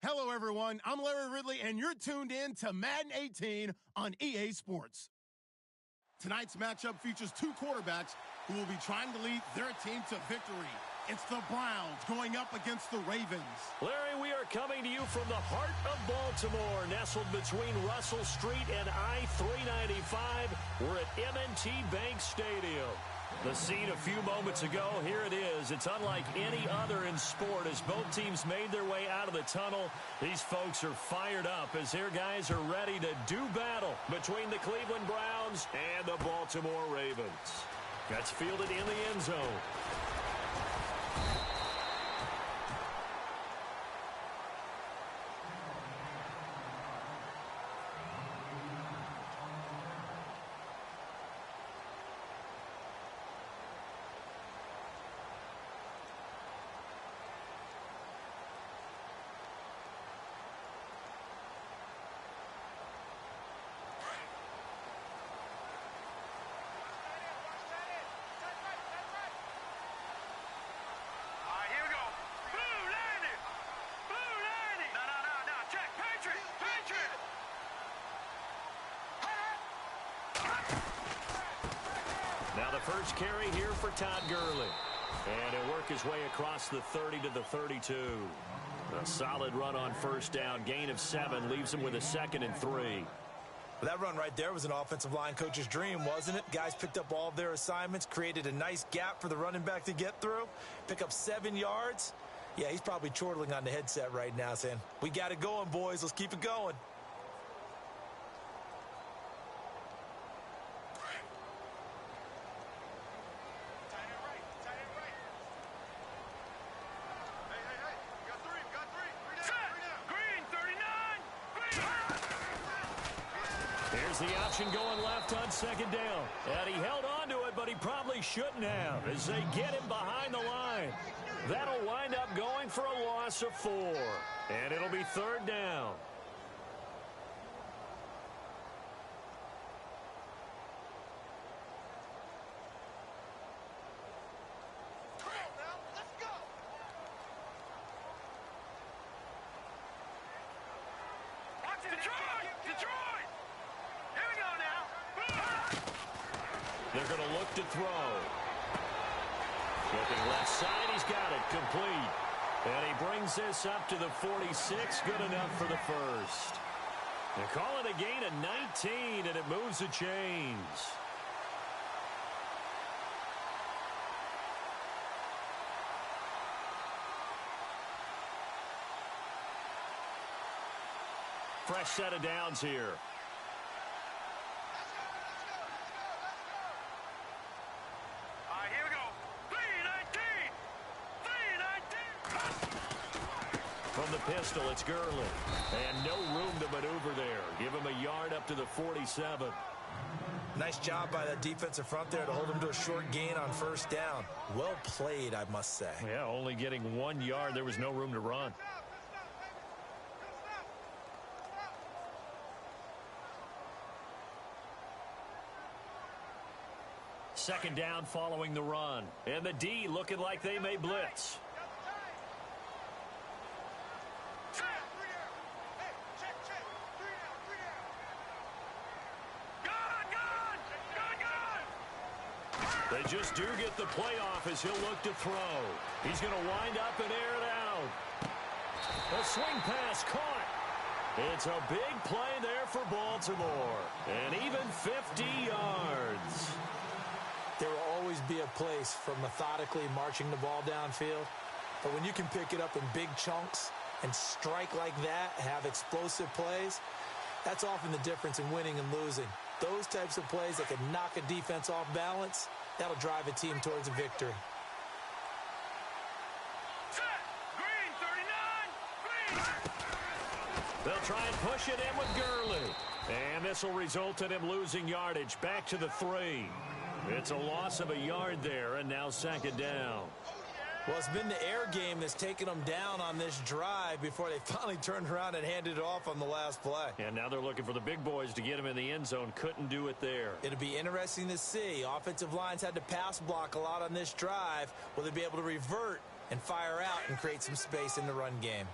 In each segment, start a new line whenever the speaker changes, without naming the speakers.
Hello, everyone. I'm Larry Ridley, and you're tuned in to Madden 18 on EA Sports. Tonight's matchup features two quarterbacks who will be trying to lead their team to victory. It's the Browns going up against the Ravens.
Larry, we are coming to you from the heart of Baltimore, nestled between Russell Street and I-395. We're at M&T Bank Stadium. The scene a few moments ago, here it is. It's unlike any other in sport as both teams made their way out of the tunnel. These folks are fired up as their guys are ready to do battle between the Cleveland Browns and the Baltimore Ravens. That's fielded in the end zone. Now the first carry here for Todd Gurley. And he'll work his way across the 30 to the 32. A solid run on first down. Gain of 7 leaves him with a 2nd and 3.
Well, that run right there was an offensive line coach's dream, wasn't it? Guys picked up all of their assignments, created a nice gap for the running back to get through, pick up 7 yards. Yeah, he's probably chortling on the headset right now saying, we got it going, boys. Let's keep it going.
The option going left on 2nd down. And he held on to it, but he probably shouldn't have as they get him behind the line. That'll wind up going for a loss of 4. And it'll be 3rd down. They're going to look to throw. Looking left side, he's got it, complete. And he brings this up to the 46, good enough for the first. They call it a gain of 19, and it moves the chains. Fresh set of downs here. From the pistol, it's Gurley. And no room to maneuver there. Give him a yard up to the 47.
Nice job by that defensive front there to hold him to a short gain on first down. Well played, I must say.
Yeah, only getting 1 yard. There was no room to run. Second down following the run. And the D looking like they may blitz. They just do get the play off as he'll look to throw. He's going to wind up and air it out. A swing pass caught. It's a big play there for Baltimore. And even 50 yards.
There will always be a place for methodically marching the ball downfield. But when you can pick it up in big chunks and strike like that, have explosive plays, that's often the difference in winning and losing. Those types of plays that can knock a defense off balance, that'll drive a team towards a victory.
They'll try and push it in with Gurley. And this will result in him losing yardage back to the 3. It's a loss of a yard there, and now 2nd down.
Well, it's been the air game that's taken them down on this drive before they finally turned around and handed it off on the last play.
And now they're looking for the big boys to get him in the end zone. Couldn't do it there.
It'll be interesting to see. Offensive lines had to pass block a lot on this drive. Will they be able to revert and fire out and create some space in the run game?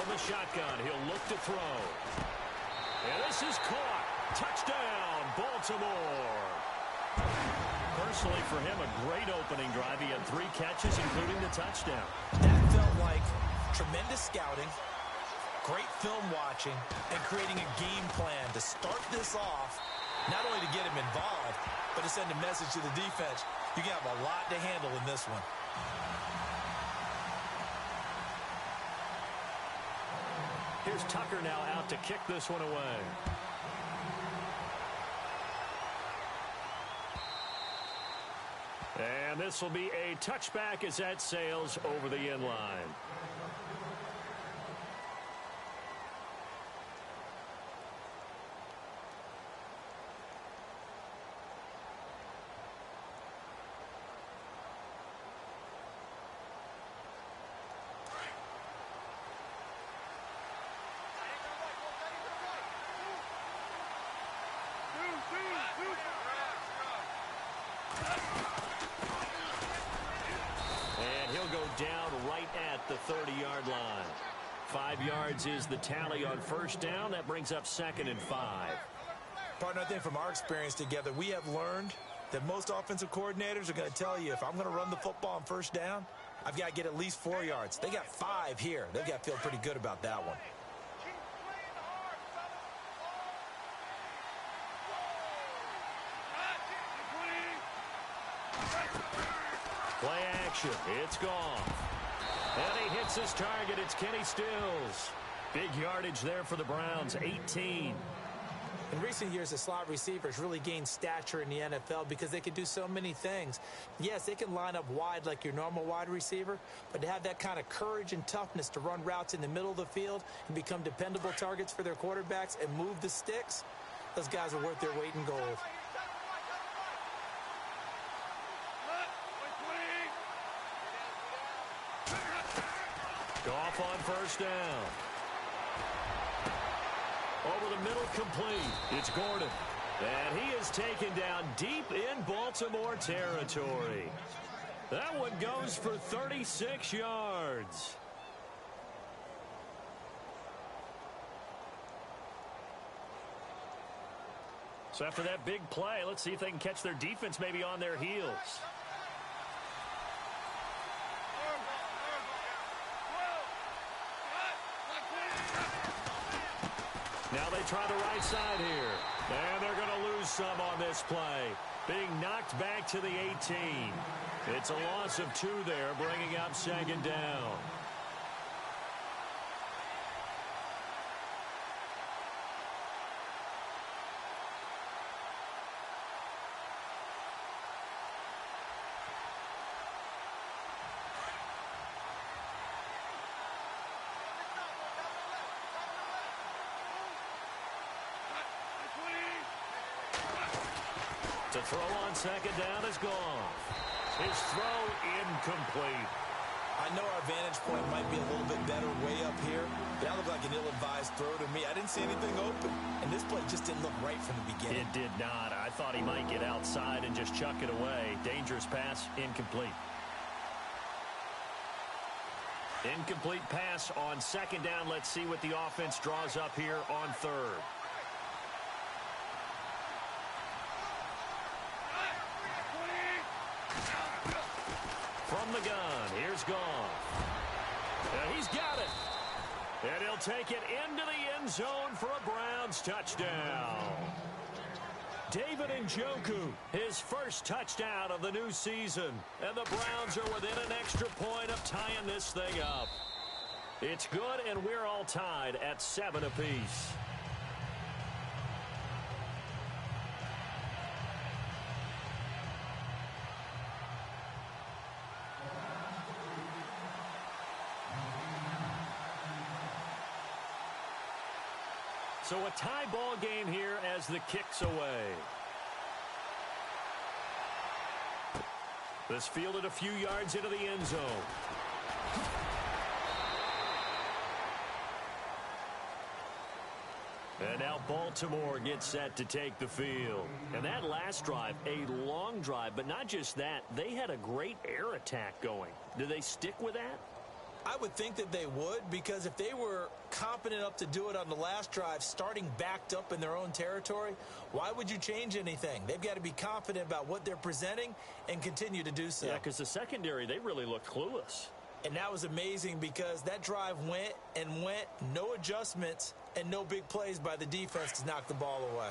from the shotgun. He'll look to throw. And this is caught. Touchdown, Baltimore. Personally, for him, a great opening drive. He had 3 catches, including the touchdown.
That felt like tremendous scouting, great film watching, and creating a game plan to start this off, not only to get him involved, but to send a message to the defense. You have a lot to handle in this one.
Here's Tucker now out to kick this one away. And this will be a touchback as that sails over the end line. Down right at the 30-yard line. 5 yards is the tally on first down. That brings up 2nd and 5.
Partner, I think from our experience together, we have learned that most offensive coordinators are going to tell you, if I'm going to run the football on first down, I've got to get at least 4 yards. They got 5 here. They've got to feel pretty good about that one.
Play action. It's gone. And he hits his target. It's Kenny Stills. Big yardage there for the Browns, 18.
In recent years, the slot receivers really gained stature in the NFL because they can do so many things. Yes, they can line up wide like your normal wide receiver, but to have that kind of courage and toughness to run routes in the middle of the field and become dependable targets for their quarterbacks and move the sticks, those guys are worth their weight in gold.
Goff on first down. Over the middle, complete. It's Gordon. And he is taken down deep in Baltimore territory. That one goes for 36 yards. So after that big play, let's see if they can catch their defense maybe on their heels. Now they try the right side here. And they're going to lose some on this play. Being knocked back to the 18. It's a loss of 2 there, bringing up 2nd down. To throw on 2nd down is gone. His throw incomplete.
I know our vantage point might be a little bit better way up here. That looked like an ill-advised throw to me. I didn't see anything open. And this play just didn't look right from the beginning.
It did not. I thought he might get outside and just chuck it away. Dangerous pass, incomplete. Incomplete pass on 2nd down. Let's see what the offense draws up here on 3rd. From the gun, here's Goff. And he's got it. And he'll take it into the end zone for a Browns touchdown. David Njoku, his first touchdown of the new season. And the Browns are within an extra point of tying this thing up. It's good, and we're all tied at 7 apiece. So a tie ball game here as the kick's away. This fielded a few yards into the end zone. And now Baltimore gets set to take the field. And that last drive, a long drive, but not just that. They had a great air attack going. Do they stick with that?
I would think that they would, because if they were competent enough to do it on the last drive, starting backed up in their own territory, why would you change anything? They've got to be confident about what they're presenting and continue to do so.
Yeah, because the secondary, they really looked clueless.
And that was amazing because that drive went and went, no adjustments, and no big plays by the defense to knock the ball away.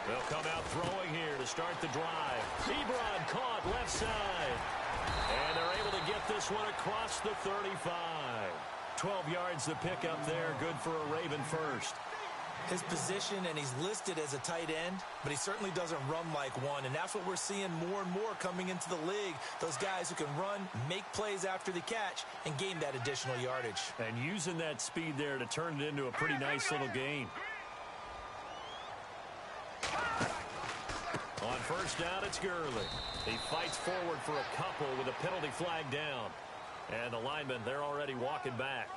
They'll come out throwing here to start the drive. Ebron caught left side. And they're able to get this one across the 35. 12 yards to pick up there. Good for a Raven first.
His position, and he's listed as a tight end, but he certainly doesn't run like one. And that's what we're seeing more and more coming into the league. Those guys who can run, make plays after the catch, and gain that additional yardage.
And using that speed there to turn it into a pretty nice little gain. On first down, it's Gurley. He fights forward for a couple with a penalty flag down. And the linemen, they're already walking back.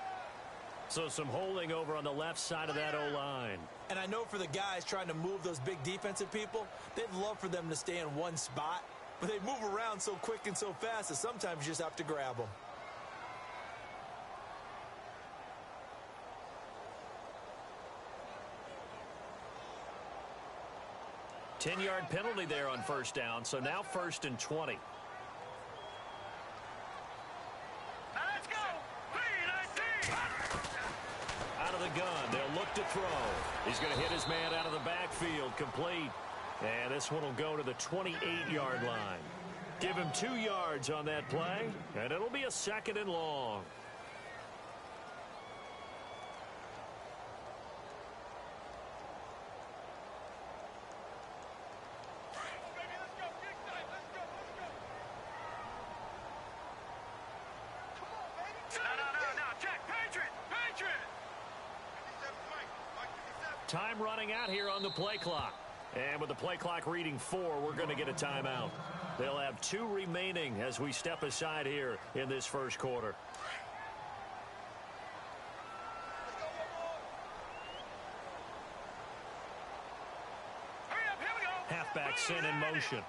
So some holding over on the left side of that O-line.
And I know for the guys trying to move those big defensive people, they'd love for them to stay in one spot. But they move around so quick and so fast that sometimes you just have to grab them.
10-yard penalty there on first down, so now 1st and 20.
Let's go!
Out of the gun, they'll look to throw. He's going to hit his man out of the backfield, complete. And this one will go to the 28-yard line. Give him 2 yards on that play, and it'll be a 2nd and long. Time running out here on the play clock. And with the play clock reading 4, we're going to get a timeout. They'll have 2 remaining as we step aside here in this first quarter. Halfback sent in motion.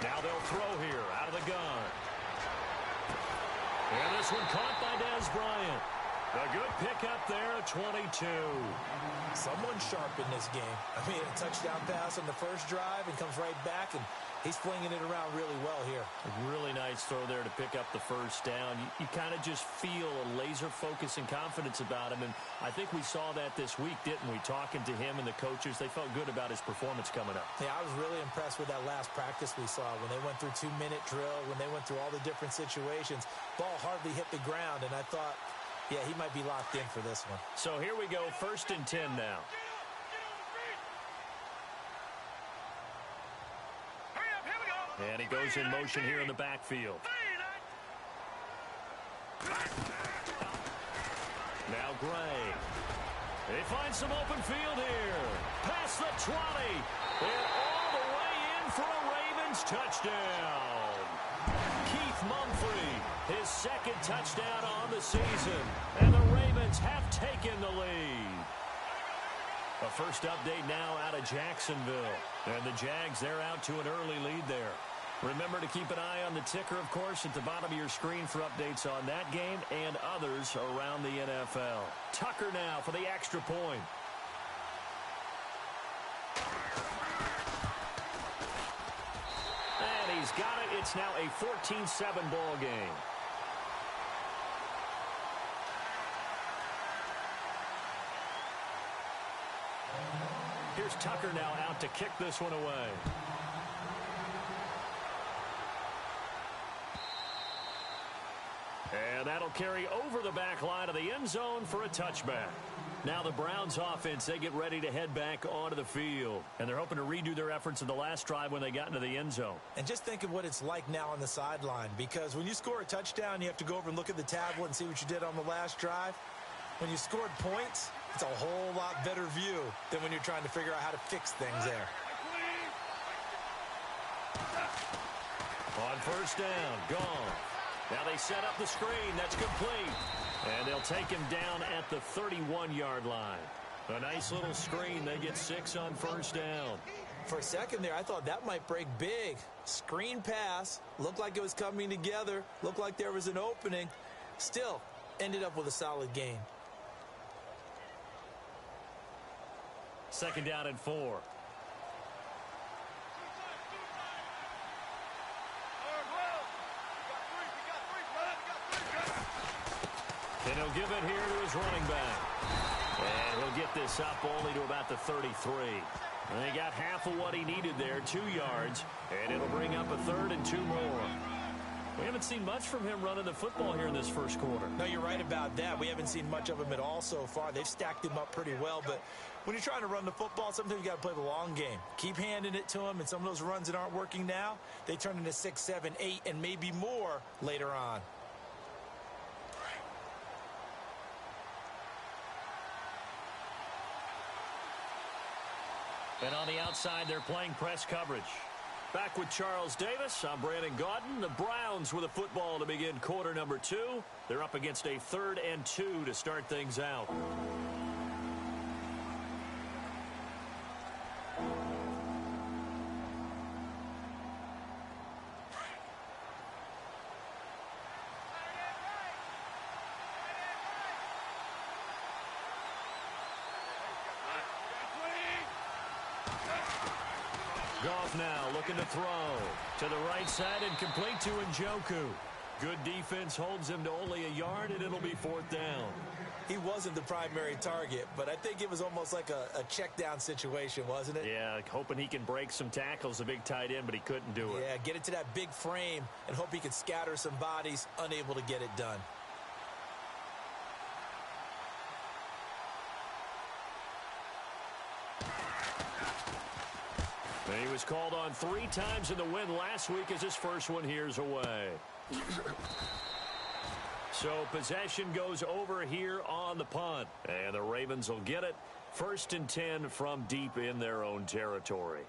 Now they'll throw here out of the gun. And this one caught by Des Bryant. A good pickup there at 22.
Someone sharp in this game. I mean, a touchdown pass on the first drive and comes right back, and he's flinging it around really well here.
A really nice throw there to pick up the first down. You kind of just feel a laser focus and confidence about him, and I think we saw that this week, didn't we? Talking to him and the coaches, they felt good about his performance coming up.
Yeah, I was really impressed with that last practice we saw when they went through 2-minute drill, when they went through all the different situations. Ball hardly hit the ground, and I thought, yeah, he might be locked in for this one.
So here we go, 1st and 10 now. And he goes in motion here in the backfield. Now Gray. They find some open field here. Past the 20. And all the way in for a Ravens touchdown. Keith Mumphrey, his 2nd touchdown on the season. And the Ravens have taken the lead. A first update now out of Jacksonville. And the Jags, they're out to an early lead there. Remember to keep an eye on the ticker, of course, at the bottom of your screen for updates on that game and others around the NFL. Tucker now for the extra point. And he's got it. It's now a 14-7 ball game. Here's Tucker now out to kick this one away. And that'll carry over the back line of the end zone for a touchback. Now the Browns offense, they get ready to head back onto the field. And they're hoping to redo their efforts in the last drive when they got into the end zone.
And just think of what it's like now on the sideline. Because when you score a touchdown, you have to go over and look at the tablet and see what you did on the last drive. When you scored points, it's a whole lot better view than when you're trying to figure out how to fix things there.
On first down, gone. Now they set up the screen. That's complete. And they'll take him down at the 31-yard line. A nice little screen. They get 6 on first down.
For a second there, I thought that might break big. Screen pass. Looked like it was coming together. Looked like there was an opening. Still, ended up with a solid gain.
Second down and 4. And he'll give it here to his running back. And he'll get this up only to about the 33. And they got half of what he needed there, 2 yards. And it'll bring up a 3rd and 2 more. We haven't seen much from him running the football here in this first quarter.
No, you're right about that. We haven't seen much of him at all so far. They've stacked him up pretty well. But when you're trying to run the football, sometimes you got to play the long game. Keep handing it to him. And some of those runs that aren't working now, they turn into 6, 7, 8, and maybe more later on.
And on the outside, they're playing press coverage. Back with Charles Davis, I'm Brandon Gaudin. The Browns with a football to begin quarter number 2. They're up against a 3rd and 2 to start things out. Goff now looking to throw to the right side and complete to Njoku. Good defense holds him to only a yard, and it'll be 4th down.
He wasn't the primary target, but I think it was almost like a check down situation, wasn't it?
Yeah, hoping he can break some tackles, a big tight end, but he couldn't do it.
Yeah, get it to that big frame and hope he could scatter some bodies, unable to get it done.
He was called on 3 times in the win last week as his first one here's away. So possession goes over here on the punt. And the Ravens will get it. 1st and 10 from deep in their own territory.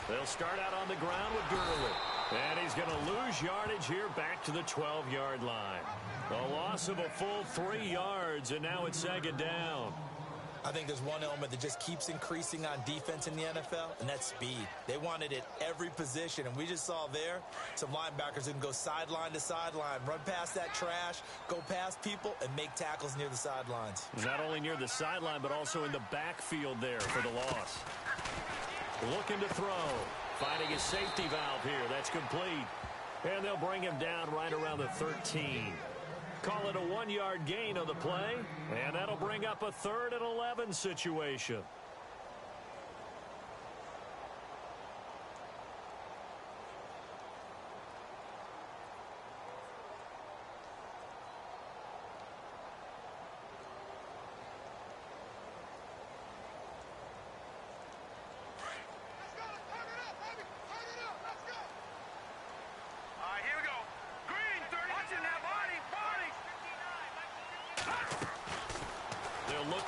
They'll start out on the ground with Gurley. And he's going to lose yardage here back to the 12-yard line. A loss of a full 3 yards, and now it's 2nd down.
I think there's one element that just keeps increasing on defense in the NFL, and that's speed. They want it at every position, and we just saw there some linebackers that can go sideline to sideline, run past that trash, go past people, and make tackles near the sidelines.
Not only near the sideline, but also in the backfield there for the loss. Looking to throw. Finding his safety valve here. That's complete. And they'll bring him down right around the 13. Call it a 1-yard gain on the play. And that'll bring up a 3rd and 11 situation.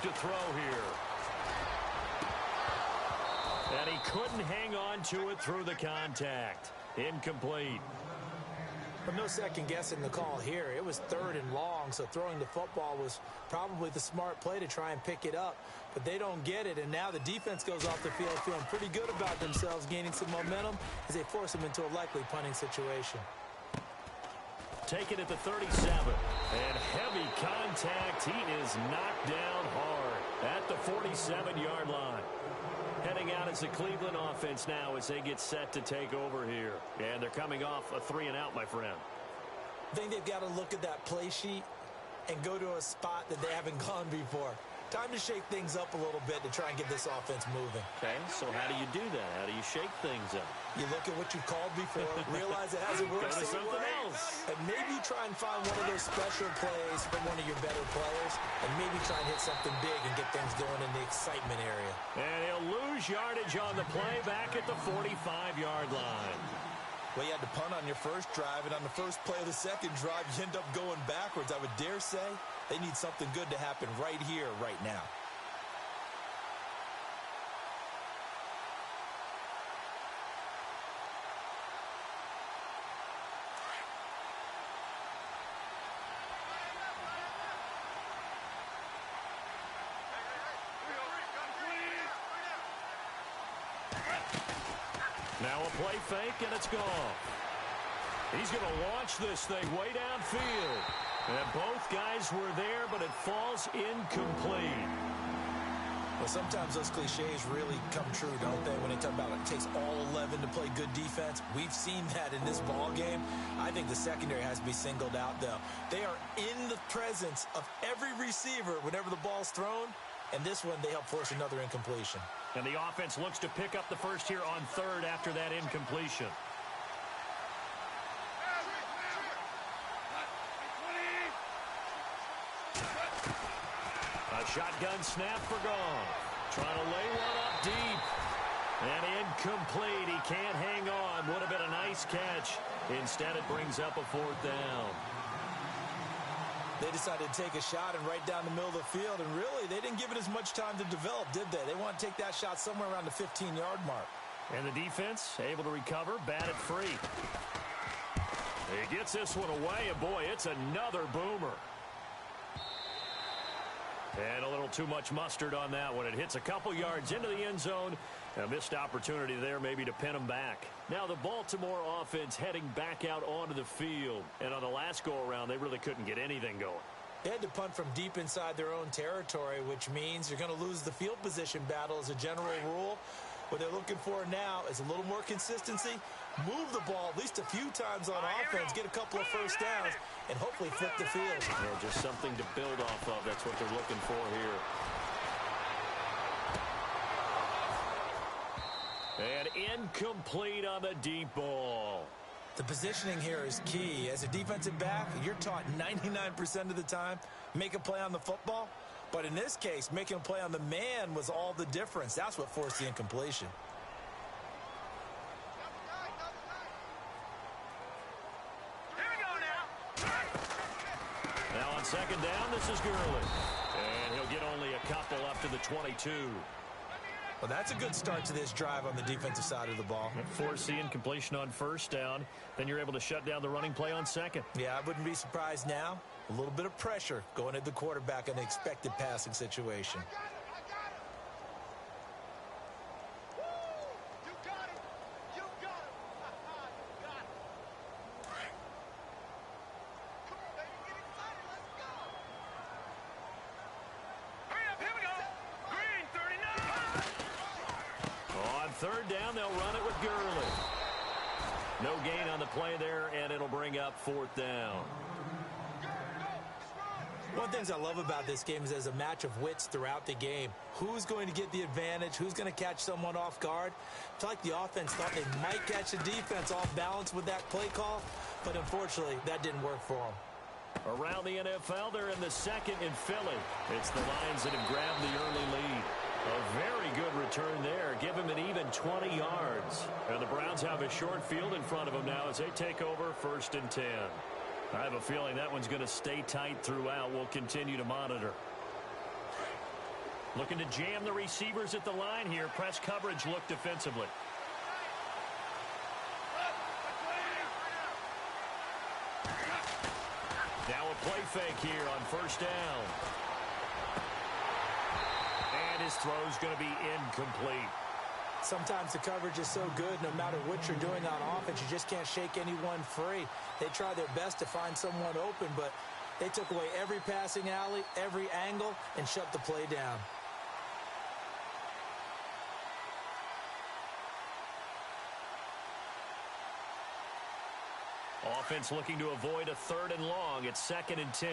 To throw here. And he couldn't hang on to it through the contact. Incomplete.
But no second guessing the call here. It was 3rd and long, so throwing the football was probably the smart play to try and pick it up. But they don't get it, and now the defense goes off the field feeling pretty good about themselves, gaining some momentum as they force them into a likely punting situation.
Taken at the 37. And heavy contact. He is knocked down hard at the 47-yard line. Heading out as the Cleveland offense now as they get set to take over here. And they're coming off a 3-and-out, my friend.
I think they've got to look at that play sheet and go to a spot that they haven't gone before. Time to shake things up a little bit to try and get this offense moving.
Okay, so how do you do that? How do you shake things up?
You look at what you called before, realize it hasn't worked,
Go to something else.
and maybe try and find one of those special plays from one of your better players, and maybe try and hit something big and get things going in the excitement area.
And he'll lose yardage on the play back at the 45-yard line.
Well, you had to punt on your first drive, and on the first play of the second drive, you end up going backwards. I would dare say they need something good to happen right here, right now.
Now a play fake, and it's gone. He's going to launch this thing way downfield. And both guys were there, but it falls incomplete.
Well, sometimes those cliches really come true, don't they, when they talk about it takes all 11 to play good defense. We've seen that in this ball game. I think the secondary has to be singled out, though. They are in the presence of every receiver whenever the ball's thrown. And this one, they help force another incompletion.
And the offense looks to pick up the first here on third after that incompletion. A shotgun snap for Goff. Trying to lay one up deep. And incomplete. He can't hang on. Would have been a nice catch. Instead, it brings up a fourth down.
They decided to take a shot and right down the middle of the field, and really, they didn't give it as much time to develop, did they? They want to take that shot somewhere around the 15-yard mark.
And the defense able to recover, batted free. He gets this one away, and boy, it's another boomer. And a little too much mustard on that one. It hits a couple yards into the end zone. A missed opportunity there maybe to pin them back. Now the Baltimore offense heading back out onto the field. And on the last go-around, they really couldn't get anything going.
They had to punt from deep inside their own territory, which means you're going to lose the field position battle as a general rule. What they're looking for now is a little more consistency, move the ball at least a few times on offense, get a couple of first downs, and hopefully flip the field.
Yeah, just something to build off of. That's what they're looking for here. And incomplete on the deep ball.
The positioning here is key. As a defensive back, you're taught 99% of the time, make a play on the football. But in this case, making a play on the man was all the difference. That's what forced the incompletion.
Here we go now.
Now on second down, this is Gurley. And he'll get only a couple up to the 22.
Well, that's a good start to this drive on the defensive side of the ball.
Force the incompletion on first down. Then you're able to shut down the running play on second.
Yeah, I wouldn't be surprised now. A little bit of pressure going at the quarterback in an expected passing situation.
Third down, they'll run it with Gurley. No gain on the play there, and it'll bring up fourth down.
One of the things I love about this game is there's a match of wits throughout the game. Who's going to get the advantage? Who's going to catch someone off guard? I feel like the offense thought they might catch the defense off balance with that play call, but unfortunately, that didn't work for them.
Around the NFL, they're in the second in Philly. It's the Lions that have grabbed the early lead. A very good return there. Give him an even 20 yards. And the Browns have a short field in front of them now as they take over 1st and 10. I have a feeling that one's going to stay tight throughout. We'll continue to monitor. Looking to jam the receivers at the line here. Press coverage look defensively. Now a play fake here on first down. And his throw's going to be incomplete.
Sometimes the coverage is so good, no matter what you're doing on offense, you just can't shake anyone free. They try their best to find someone open, but they took away every passing alley, every angle, and shut the play down.
Offense looking to avoid a 3rd and long. It's 2nd and 10.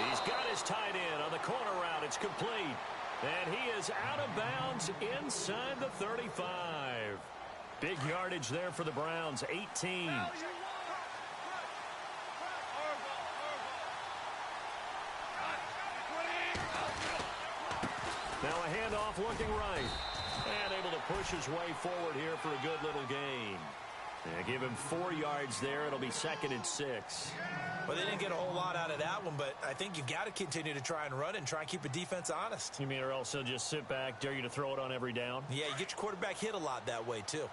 He's got his tight end on the corner route. It's complete. And he is out of bounds inside the 35. Big yardage there for the Browns, 18. Now a handoff looking right. And able to push his way forward here for a good little gain. Give him 4 yards there. It'll be 2nd and 6.
Well, they didn't get a whole lot out of that one, but I think you've got to continue to try and run and try and keep the defense honest.
You mean, or else they'll just sit back, dare you to throw it on every down?
Yeah, you get your quarterback hit a lot that way, too.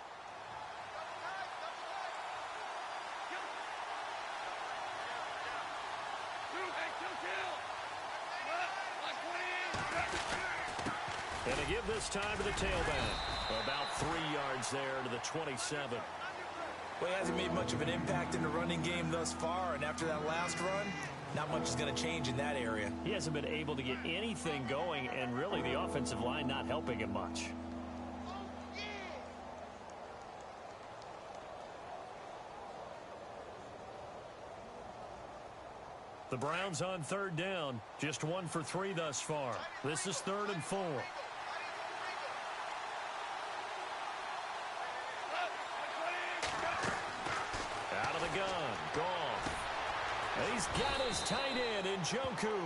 And they give this time to the tailback. About 3 yards there to the 27.
Well, he hasn't made much of an impact in the running game thus far, and after that last run, not much is going to change in that area.
He hasn't been able to get anything going, and really the offensive line not helping him much. The Browns on 3rd down, just 1 for 3 thus far. This is 3rd and 4. Out of the gun, Goff. And he's got his tight end in Njoku.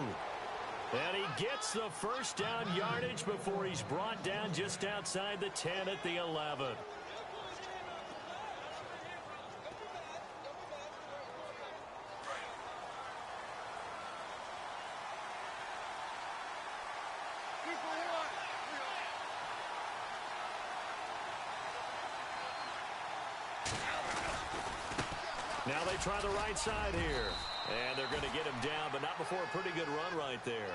And he gets the first down yardage before he's brought down just outside the 10 at the 11. Now they try the right side here. And they're going to get him down, but not before a pretty good run right there.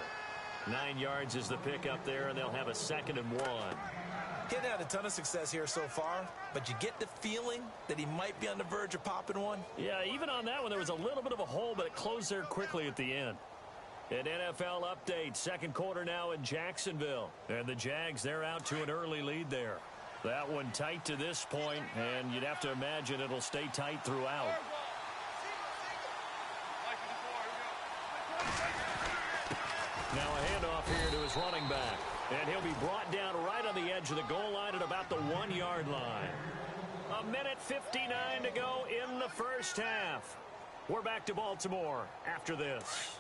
9 yards is the pickup there, and they'll have a 2nd and 1.
Getting had a ton of success here so far, but you get the feeling that he might be on the verge of popping one.
Yeah, even on that one, there was a little bit of a hole, but it closed there quickly at the end. An NFL update, 2nd quarter now in Jacksonville. And the Jags, they're out to an early lead there. That one tight to this point, and you'd have to imagine it'll stay tight throughout. Now a handoff here to his running back. And he'll be brought down right on the edge of the goal line at about the 1-yard line. 1:59 to go in the first half. We're back to Baltimore after this.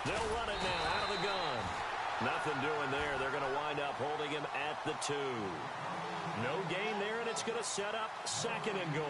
They'll run it now out of the gun. Nothing doing there. They're going to wind up holding him at the 2. No gain there, and it's going to set up 2nd and goal.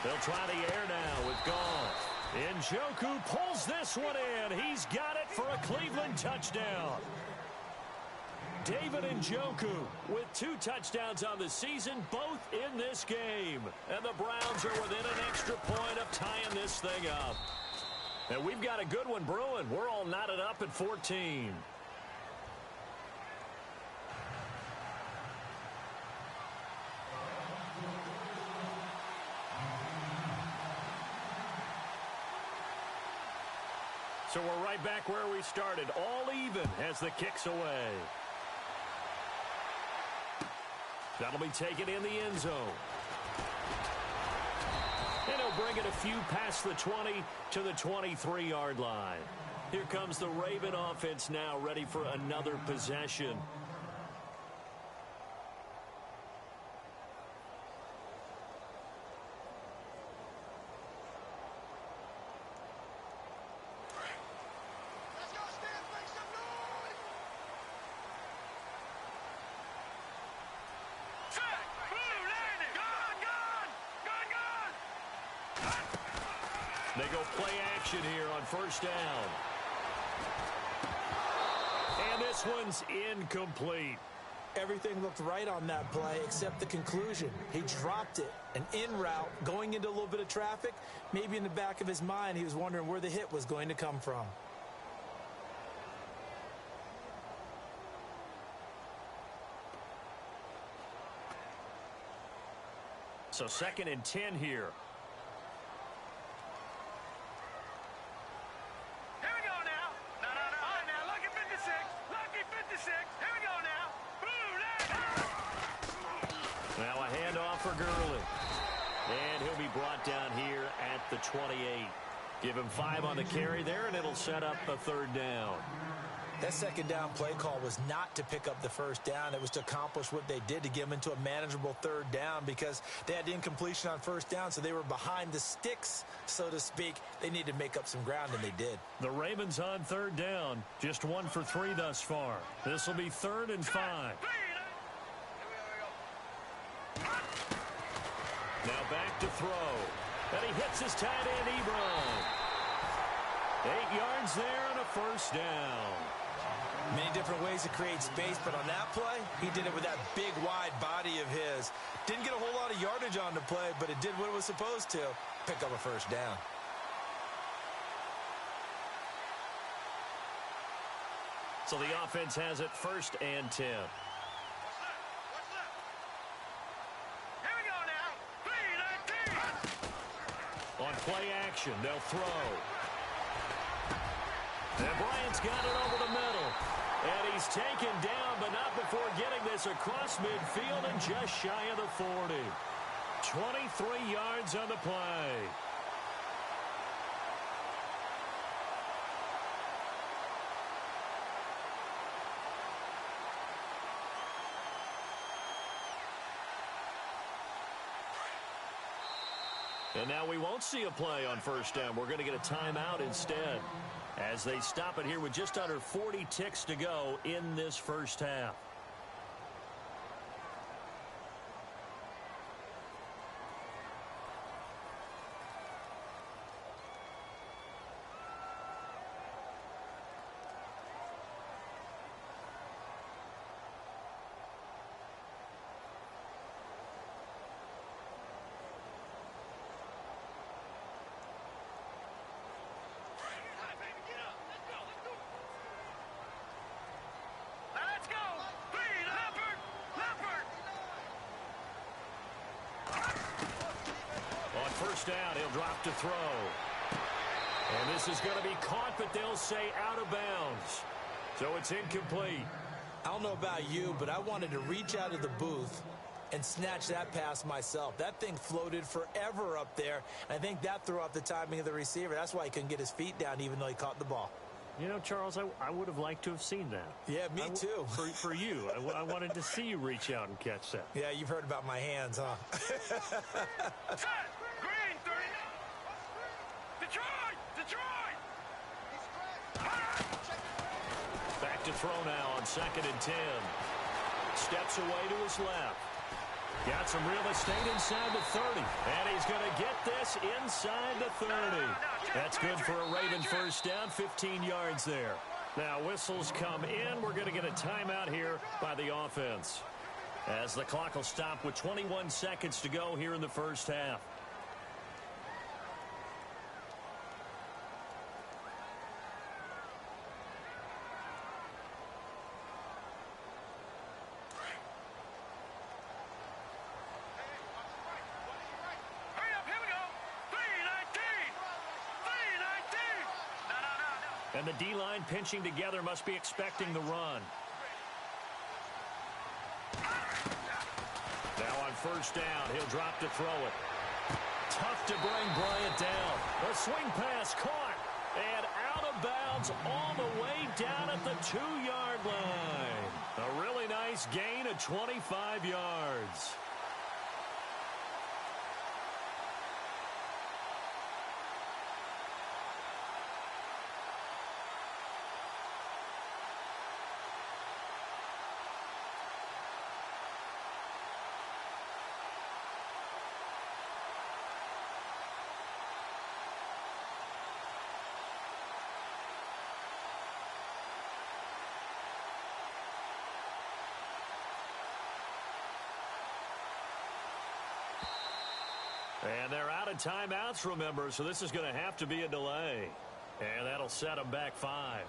They'll try the air now with Goff. Njoku pulls this one in. He's got it for a Cleveland touchdown. David Njoku with 2 touchdowns on the season, both in this game. And the Browns are within an extra point of tying this thing up. And we've got a good one brewing. We're all knotted up at 14. So we're right back where we started, all even as the kick's away. That'll be taken in the end zone. And he'll bring it a few past the 20 to the 23-yard line. Here comes the Raven offense now, ready for another possession. They go play action here on first down. And this one's incomplete.
Everything looked right on that play except the conclusion. He dropped it, an in route, going into a little bit of traffic. Maybe in the back of his mind, he was wondering where the hit was going to come from.
So 2nd and 10 here.
Here we go now. No. All right, now, lucky 56. Lucky 56. Here we go now. Boom,
Now a handoff for Gurley. And he'll be brought down here at the 28. Give him 5 on the carry there, and it'll set up a 3rd down.
That 2nd down play call was not to pick up the 1st down. It was to accomplish what they did, to get them into a manageable 3rd down, because they had incompletion on 1st down, so they were behind the sticks, so to speak. They needed to make up some ground, and they did.
The Ravens on 3rd down. Just 1 for 3 thus far. This will be 3rd and 5. Now back to throw. And he hits his tight end, Ebron. 8 yards there and a 1st down.
Many different ways to create space, but on that play, he did it with that big, wide body of his. Didn't get a whole lot of yardage on the play, but it did what it was supposed to, pick up a 1st down.
So the offense has it 1st and 10.
Here we go now. 3-19.
On play action, they'll throw. And Bryant's got it over the middle. And he's taken down, but not before getting this across midfield and just shy of the 40. 23 yards on the play. And now we won't see a play on 1st down. We're going to get a timeout instead, as they stop it here with just under 40 ticks to go in this 1st half. First down, he'll drop to throw. And this is going to be caught, but they'll say out of bounds. So it's incomplete.
I don't know about you, but I wanted to reach out of the booth and snatch that pass myself. That thing floated forever up there. I think that threw off the timing of the receiver. That's why he couldn't get his feet down, even though he caught the ball.
You know, Charles, I would have liked to have seen that.
Yeah, me too.
For you. I wanted to see you reach out and catch that.
Yeah, you've heard about my hands, huh?
Green, 30. Detroit!
Back to throw now on 2nd and 10. Steps away to his left. Got some real estate inside the 30. And he's going to get this inside the 30. That's good for a Raven 1st down, 15 yards there. Now whistles come in. We're going to get a timeout here by the offense, as the clock will stop with 21 seconds to go here in the 1st half. And the D-line pinching together must be expecting the run. Now on 1st down, he'll drop to throw it. Tough to bring Bryant down. The swing pass caught and out of bounds all the way down at the 2-yard line. A really nice gain of 25 yards. And they're out of timeouts, remember, so this is going to have to be a delay. And that'll set them back 5.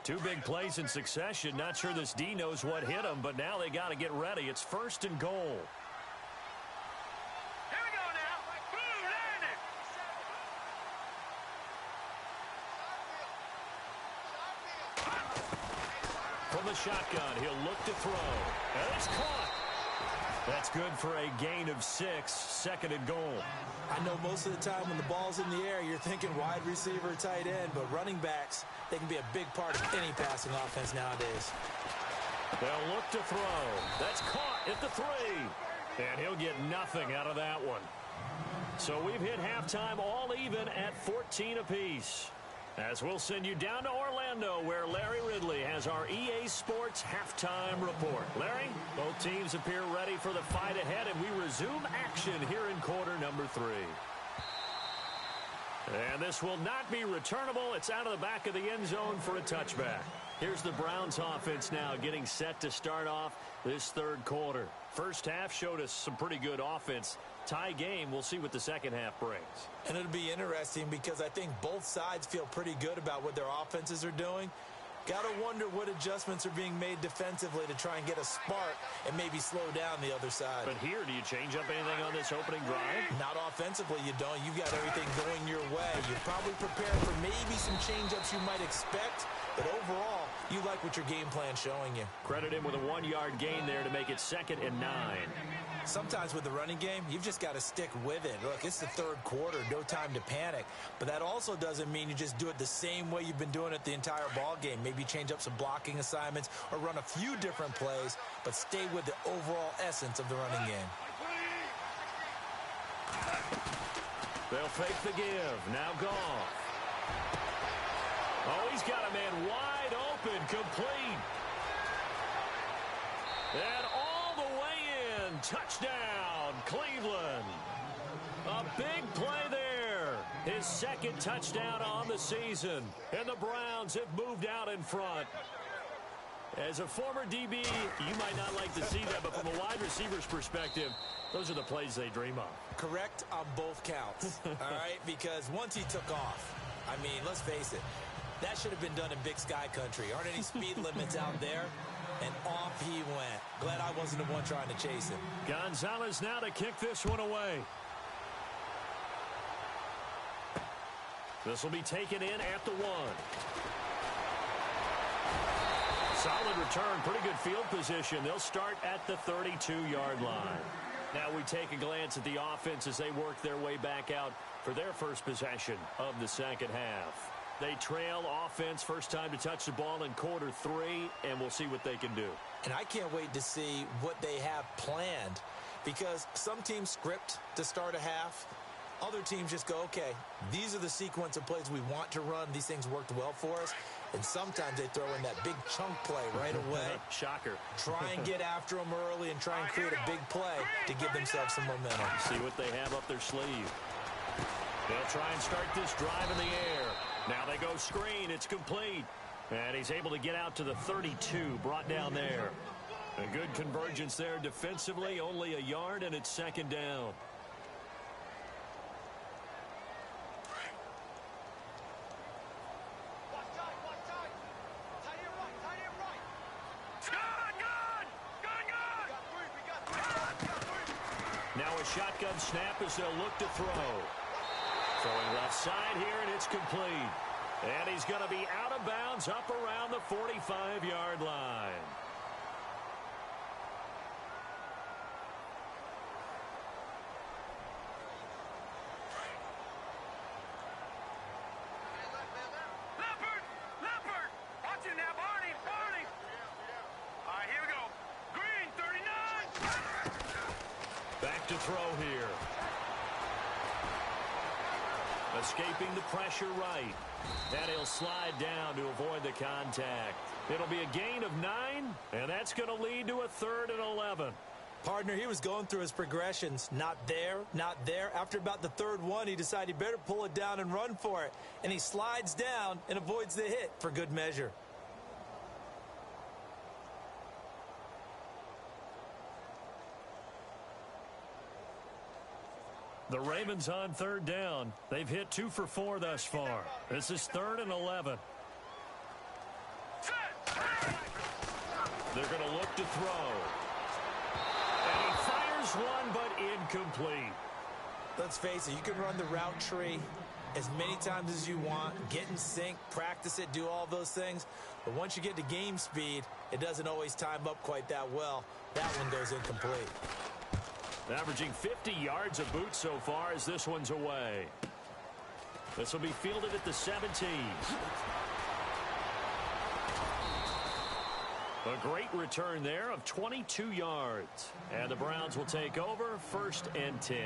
Two big plays in succession. Not sure this D knows what hit him, but now they got to get ready. It's 1st and goal.
Here we go now. Boom, land it.
From the shotgun, he'll look to throw. And it's caught. That's good for a gain of 6, 2nd and goal.
I know most of the time when the ball's in the air, you're thinking wide receiver, tight end, but running backs, they can be a big part of any passing offense nowadays.
They'll look to throw. That's caught at the 3. And he'll get nothing out of that one. So we've hit halftime all even at 14 apiece. As we'll send you down to Orlando, where Larry Ridley has our EA Sports halftime report. Larry, both teams appear ready for the fight ahead, and we resume action here in quarter number 3. And this will not be returnable. It's out of the back of the end zone for a touchback. Here's the Browns offense now getting set to start off this 3rd quarter. First half showed us some pretty good offense. Tie game, we'll see what the second half brings.
And it'll be interesting because I think both sides feel pretty good about what their offenses are doing. Got to wonder what adjustments are being made defensively to try and get a spark and maybe slow down the other side.
But here, do you change up anything on this opening drive?
Not offensively, you don't. You've got everything going your way. You're probably prepared for maybe some change-ups you might expect, but overall, you like what your game plan's showing you.
Credit him with a 1-yard gain there to make it 2nd and 9.
Sometimes with the running game, you've just got to stick with it. Look, it's the 3rd quarter, no time to panic. But that also doesn't mean you just do it the same way you've been doing it the entire ball game. Maybe change up some blocking assignments or run a few different plays, but stay with the overall essence of the running game.
They'll fake the give. Now Goff. Oh, he's got a man wide open, complete. And all the way in. Touchdown, Cleveland. A big play there. His 2nd touchdown on the season. And the Browns have moved out in front. As a former DB, you might not like to see that, but from a wide receiver's perspective, those are the plays they dream of.
Correct on both counts, all right? Because once he took off, I mean, let's face it, that should have been done in Big Sky Country. Aren't any speed limits out there? And off he went. Glad I wasn't the one trying to chase him.
Gonzalez now to kick this one away. This will be taken in at the 1. Solid return, pretty good field position. They'll start at the 32-yard line. Now we take a glance at the offense as they work their way back out for their first possession of the second half. They trail offense, first time to touch the ball in quarter 3, and we'll see what they can do.
And I can't wait to see what they have planned, because some teams script to start a half. Other teams just go, okay, these are the sequence of plays we want to run. These things worked well for us. And sometimes they throw in that big chunk play right away.
Shocker.
Try and get after them early and try and create a big play to give themselves some momentum.
See what they have up their sleeve. They'll try and start this drive in the air. Now they go screen. It's complete. And he's able to get out to the 32, brought down there. A good convergence there defensively, only a yard, and it's 2nd down. Now a shotgun snap as they'll look to throw. Throwing left side here, and it's complete. And he's going to be out of bounds up around the 45-yard line.
Leopard! Watch it now, Barney! All right, here we go. Green, 39!
Back to throw here. Escaping the pressure right. And he'll slide down to avoid the contact. It'll be a gain of 9, and that's going to lead to a 3rd and 11.
Partner, he was going through his progressions. Not there, not there. After about the third one, he decided he better pull it down and run for it. And he slides down and avoids the hit for good measure.
The Ravens on third down. They've hit 2 for 4 thus far. This is 3rd and 11. They're going to look to throw. And he fires one, but incomplete.
Let's face it, you can run the route tree as many times as you want, get in sync, practice it, do all those things. But once you get to game speed, it doesn't always time up quite that well. That one goes incomplete.
Averaging 50 yards a boot so far as this one's away. This will be fielded at the 17. A great return there of 22 yards. And the Browns will take over 1st and 10.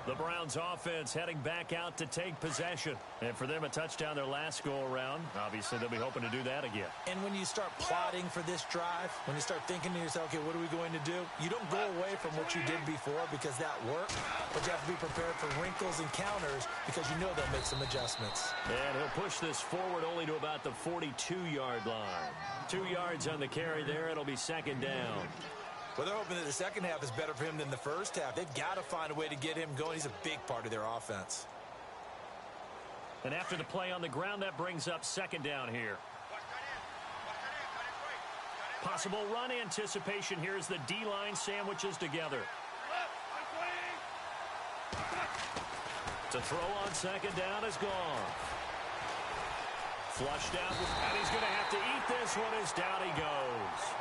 The Browns offense heading back out to take possession. And for them, a touchdown their last go-around. Obviously, they'll be hoping to do that again.
And when you start plotting for this drive, when you start thinking to yourself, okay, what are we going to do? You don't go away from what you did before because that worked, but you have to be prepared for wrinkles and counters because you know they'll make some adjustments.
And he'll push this forward only to about the 42-yard line. 2 yards on the carry there. It'll be 2nd down.
Well, they're hoping that the second half is better for him than the first half. They've got to find a way to get him going. He's a big part of their offense.
And after the play on the ground, that brings up 2nd down here. Possible run anticipation here as the D-line sandwiches together. To throw on 2nd down is gone. Flushed out, and he's going to have to eat this one as down he goes.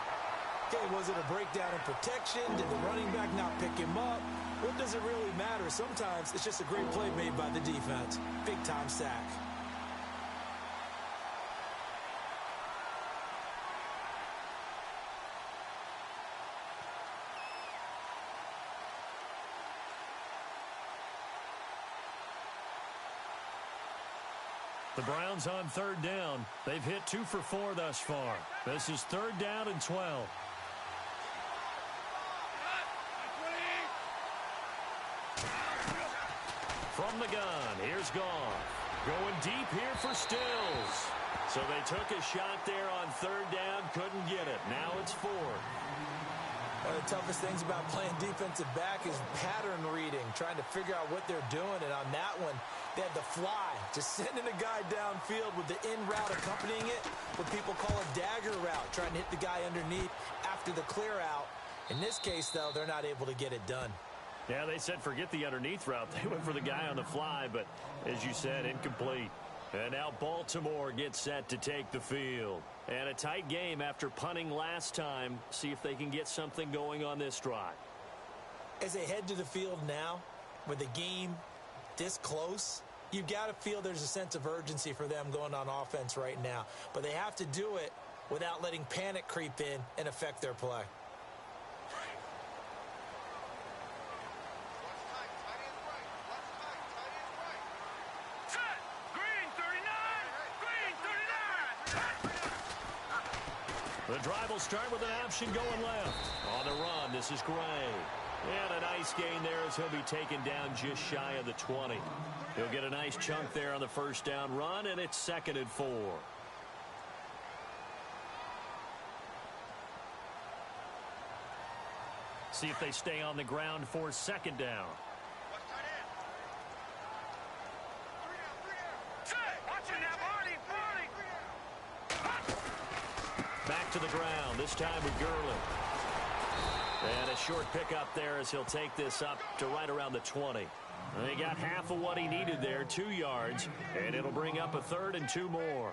Okay, was it a breakdown in protection? Did the running back not pick him up? What does it really matter? Sometimes it's just a great play made by the defense. Big-time sack.
The Browns on 3rd down. They've hit 2 for 4 thus far. This is 3rd down and 12. From the gun, here's Goff. Going deep here for Stills. So they took a shot there on 3rd down, couldn't get it. Now it's 4th.
One of the toughest things about playing defensive back is pattern reading, trying to figure out what they're doing. And on that one, they had the fly, just sending a guy downfield with the in route accompanying it, what people call a dagger route, trying to hit the guy underneath after the clear out. In this case, though, they're not able to get it done.
Yeah, they said forget the underneath route. They went for the guy on the fly, but as you said, incomplete. And now Baltimore gets set to take the field. And a tight game after punting last time. See if they can get something going on this drive.
As they head to the field now, with the game this close, you've got to feel there's a sense of urgency for them going on offense right now. But they have to do it without letting panic creep in and affect their play.
The drive will start with an option going left. On the run, this is Gray. And a nice gain there as he'll be taken down just shy of the 20. He'll get a nice chunk there on the 1st down run, and it's 2nd and 4. See if they stay on the ground for 2nd down. Back to the ground, this time with Gurley. And a short pickup there as he'll take this up to right around the 20. He got half of what he needed there, 2 yards, and it'll bring up a 3rd and 2 more.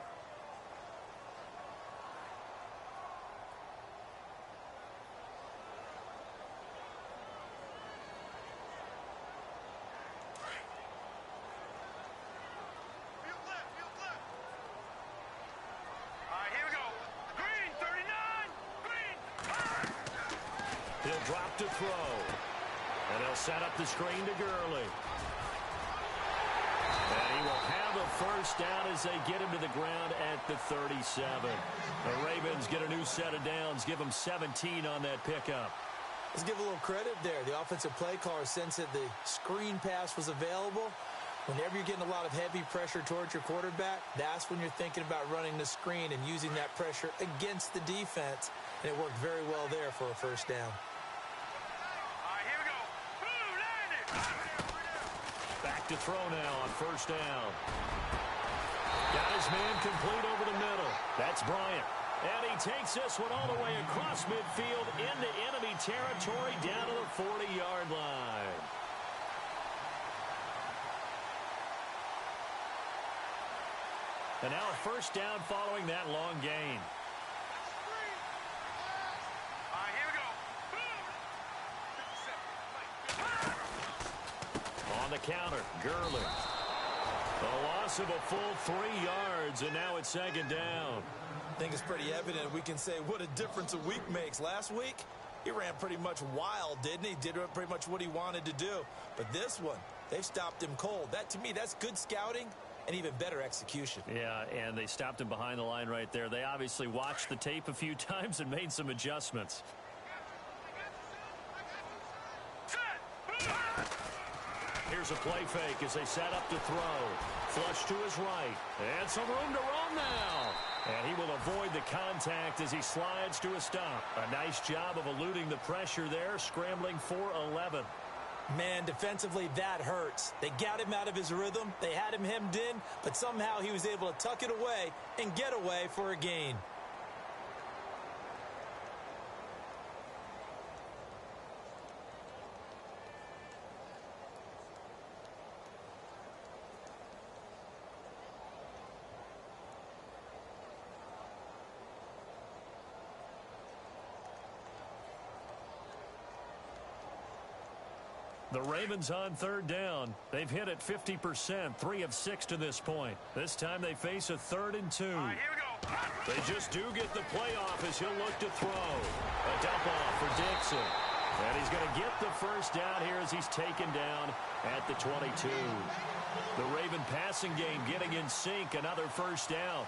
He'll drop to throw. And he'll set up the screen to Gurley. And he will have a 1st down as they get him to the ground at the 37. The Ravens get a new set of downs, give them 17 on that pickup.
Let's give a little credit there. The offensive play caller sensed that the screen pass was available. Whenever you're getting a lot of heavy pressure towards your quarterback, that's when you're thinking about running the screen and using that pressure against the defense. And it worked very well there for a first down.
All right, here we go. Boom, landed.
Back to throw now on first down. Got his man complete over the middle. That's Bryant. And he takes this one all the way across midfield into enemy territory down to the 40-yard line. And now a first down following that long gain.
All right, here we go.
On the counter, Gurley. The loss of a full 3 yards, and now it's second down.
I think it's pretty evident. We can say what a difference a week makes. Last week, he ran pretty much wild, didn't he? Did pretty much what he wanted to do. But this one, they've stopped him cold. That, to me, that's good scouting and even better execution.
Yeah, and they stopped him behind the line right there. They obviously watched the tape a few times and made some adjustments. Here's a play fake as they set up to throw. Flush to his right. And some room to run now. And he will avoid the contact as he slides to a stop. A nice job of eluding the pressure there, scrambling for 11.
Man, defensively, that hurts. They got him out of his rhythm. They had him hemmed in, but somehow he was able to tuck it away and get away for a gain.
The Ravens on third down. They've hit it 50%, 3 of 6 to this point. This time they face a 3rd and 2.
All right, here we go.
They just do get the playoff as he'll look to throw. A dump off for Dixon. And he's going to get the first down here as he's taken down at the 22. The Raven passing game getting in sync. Another first down.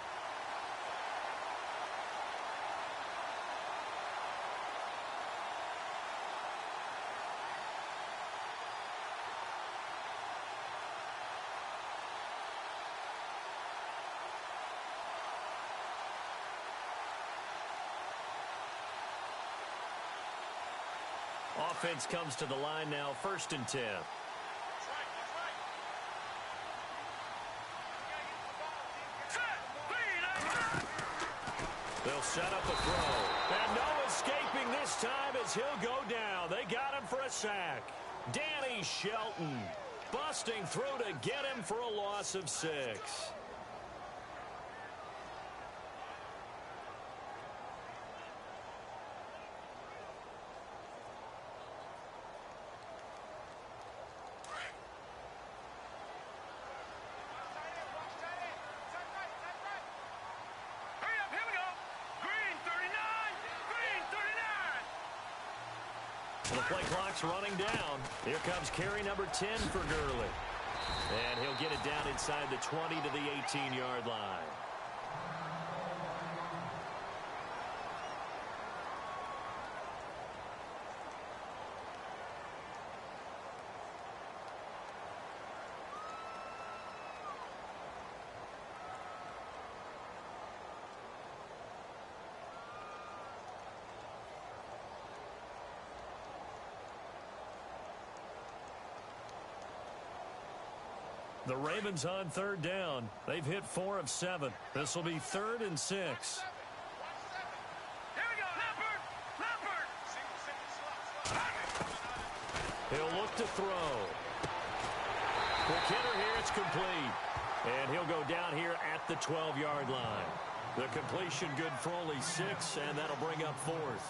Offense comes to the line now, 1st and 10. They'll set up a throw. And no escaping this time as he'll go down. They got him for a sack. Danny Shelton busting through to get him for a loss of 6. The play clock's running down. Here comes carry number 10 for Gurley. And he'll get it down inside the 20 to the 18-yard line. The Ravens on third down. They've hit 4 of 7. This will be 3rd and 6.
Here we go, Leopard!
He'll look to throw. Quick hitter here, it's complete. And he'll go down here at the 12-yard line. The completion good for only 6, and that'll bring up 4th.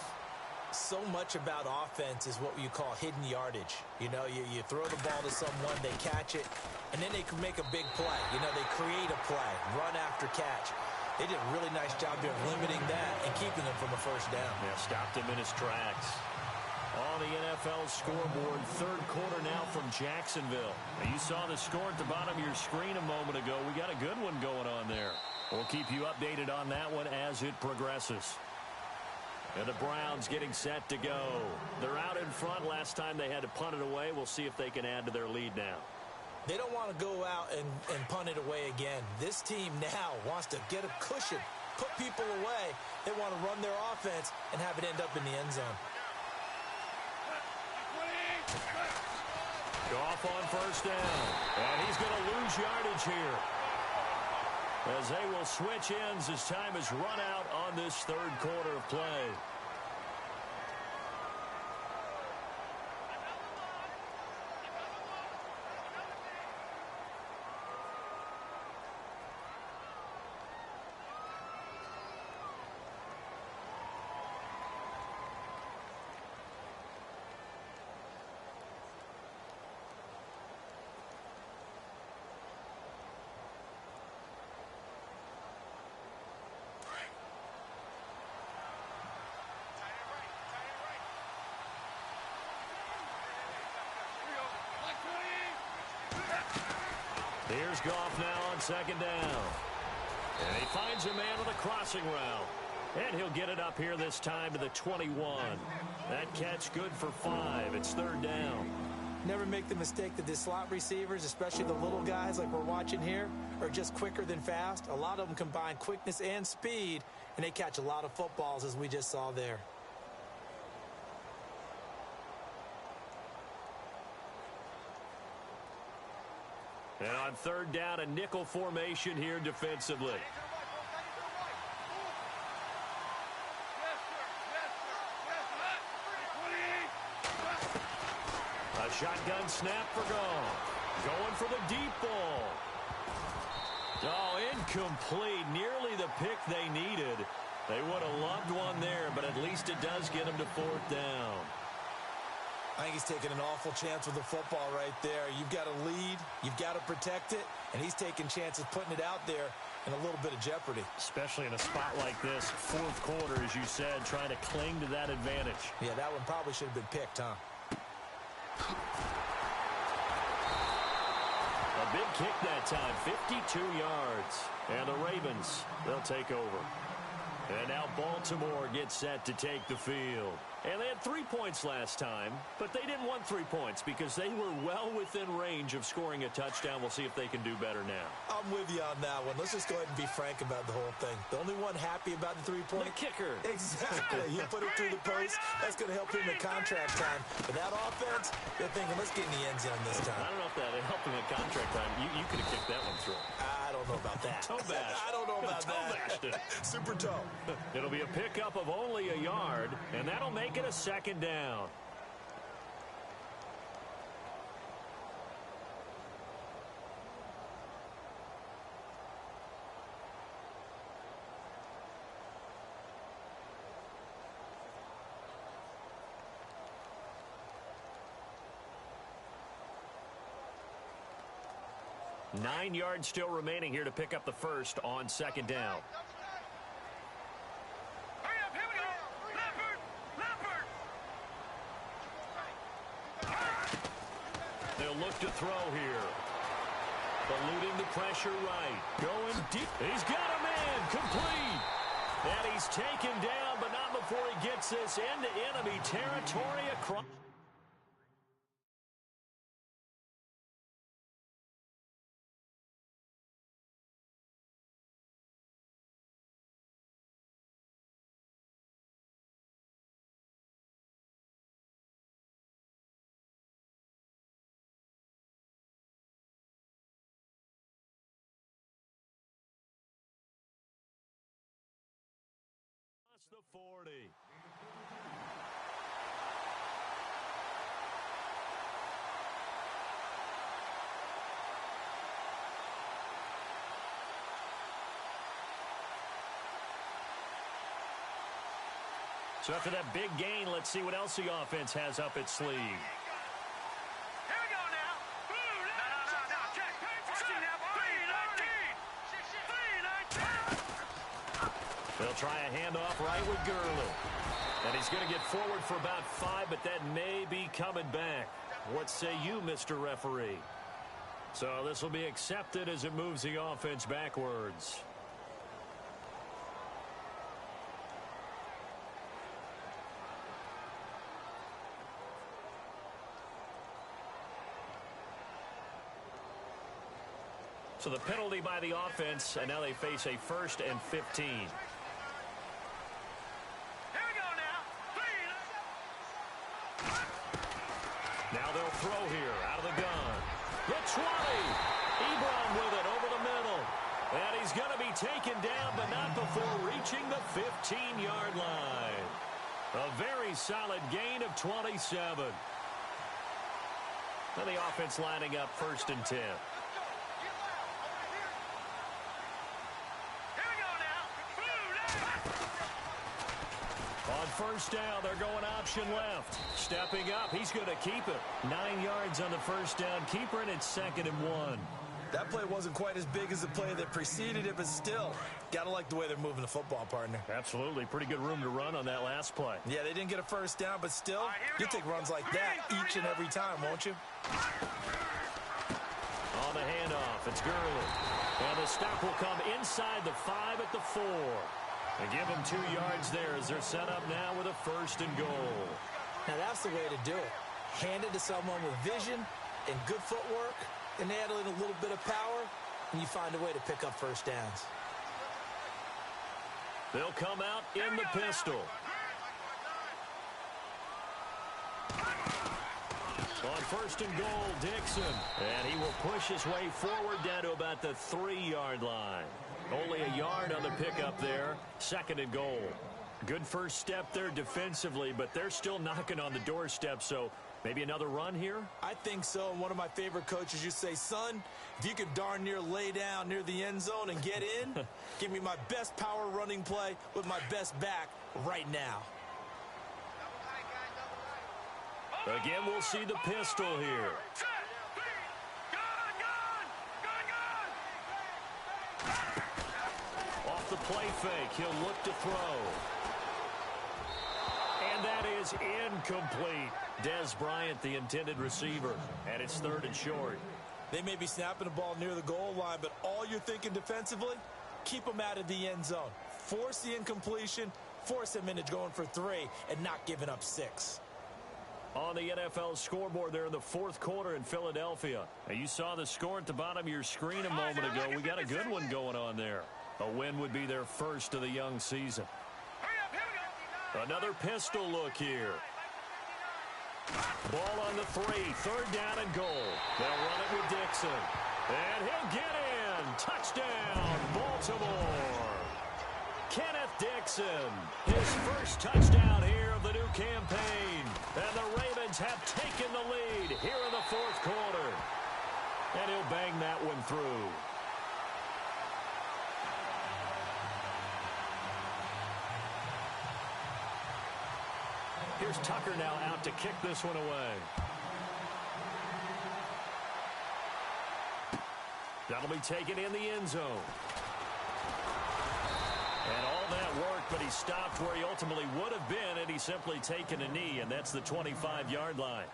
So much about offense is what you call hidden yardage. You know, you throw the ball to someone, they catch it, and then they can make a big play. You know, they create a play, run after catch. They did a really nice job of limiting that and keeping them from a first down.
Yeah, stopped him in his tracks. On the NFL scoreboard, 3rd quarter now from Jacksonville. Now, you saw the score at the bottom of your screen a moment ago. We got a good one going on there. We'll keep you updated on that one as it progresses. And the Browns getting set to go. They're out in front. Last time they had to punt it away. We'll see if they can add to their lead now.
They don't want to go out and punt it away again. This team now wants to get a cushion, put people away. They want to run their offense and have it end up in the end zone.
Goff on first down. And he's going to lose yardage here, as they will switch ends as time is run out on this third quarter of play. Here's Goff now on second down. And he finds a man on the crossing route. And he'll get it up here this time to the 21. That catch good for 5. It's third down.
Never make the mistake that the slot receivers, especially the little guys like we're watching here, are just quicker than fast. A lot of them combine quickness and speed, and they catch a lot of footballs, as we just saw there.
And on third down, a nickel formation here defensively. A shotgun snap for Goff. Going for the deep ball. Oh, incomplete. Nearly the pick they needed. They would have loved one there, but at least it does get them to fourth down.
I think he's taking an awful chance with the football right there. You've got to lead, you've got to protect it, and he's taking chances putting it out there in a little bit of jeopardy.
Especially in a spot like this, fourth quarter, as you said, trying to cling to that advantage.
Yeah, that one probably should have been picked, huh?
A big kick that time, 52 yards. And the Ravens, they'll take over. And now Baltimore gets set to take the field. And they had 3 points last time, but they didn't want 3 points because they were well within range of scoring a touchdown. We'll see if they can do better now.
I'm with you on that one. Let's just go ahead and be frank about the whole thing. The only one happy about the 3-point?
The kicker.
Exactly. You put it through the post. That's going to help him in contract time. But that offense, they're thinking, let's get in the end zone this time.
I don't know if that helped him in contract time. You could have kicked that one through.
I don't know about that.
Toe bash.
I don't know about
toe
that.
Bashed it.
Super toe.
It'll be a pickup of only a yard, and that'll make it a second down. Nine yards still remaining here to pick up the first on second down.
Hurry up, here we go. Leopard.
They'll look to throw here. Eluding the pressure right. Going deep. He's got a man. Complete. And he's taken down, but not before he gets this into enemy territory across. The 40. So after that big gain, let's see what else the offense has up its sleeve.
Here we go now. No, check. 319.
They'll try a handoff right with Gurley. And he's going to get forward for about 5, but that may be coming back. What say you, Mr. Referee? So this will be accepted as it moves the offense backwards. So the penalty by the offense, and now they face a 1st and 15.
Here we go now.
Now they'll throw here out of the gun. The 20. Ebron with it over the middle. And he's going to be taken down, but not before reaching the 15-yard line. A very solid gain of 27. And the offense lining up 1st and 10. On 1st down, they're going option left. Stepping up, he's going to keep it. 9 yards on the 1st down keeper, and it's 2nd and 1.
That play wasn't quite as big as the play that preceded it, but still, got to like the way they're moving the football, partner.
Absolutely. Pretty good room to run on that last play.
Yeah, they didn't get a 1st down, but still, you take runs like that each and every time, won't you?
On the handoff, it's Gurley. And the stop will come inside the 5 at the 4. And give them 2 yards there as they're set up now with a 1st and goal.
Now, that's the way to do it. Hand it to someone with vision and good footwork, and add in a little bit of power, and you find a way to pick up 1st downs.
They'll come out in the pistol. On 1st and goal, Dixon. And he will push his way forward down to about the 3-yard line. Only a yard on the pickup there. 2nd and goal. Good first step there defensively, but they're still knocking on the doorstep, so maybe another run here?
I think so. And one of my favorite coaches used to say, son, if you could darn near lay down near the end zone and get in, give me my best power running play with my best back right now.
Again, we'll see the pistol here. Off the play fake, he'll look to throw. And that is incomplete. Dez Bryant, the intended receiver, and it's 3rd and short.
They may be snapping the ball near the goal line, but all you're thinking defensively, keep them out of the end zone. Force the incompletion, force them into going for 3, and not giving up 6.
On the NFL scoreboard there in the 4th quarter in Philadelphia. Now, you saw the score at the bottom of your screen a moment ago. We got a good one going on there. A win would be their 1st of the young season. Another pistol look here. Ball on the 3, 3rd down and goal. They'll run it with Dixon. And he'll get in. Touchdown, Baltimore. Kenneth Dixon, his first touchdown here of the new campaign. And the Ravens have taken the lead here in the 4th quarter. And he'll bang that one through. Here's Tucker now out to kick this one away. That'll be taken in the end zone. And all that work, but he stopped where he ultimately would have been had he simply taken a knee, and that's the 25-yard line.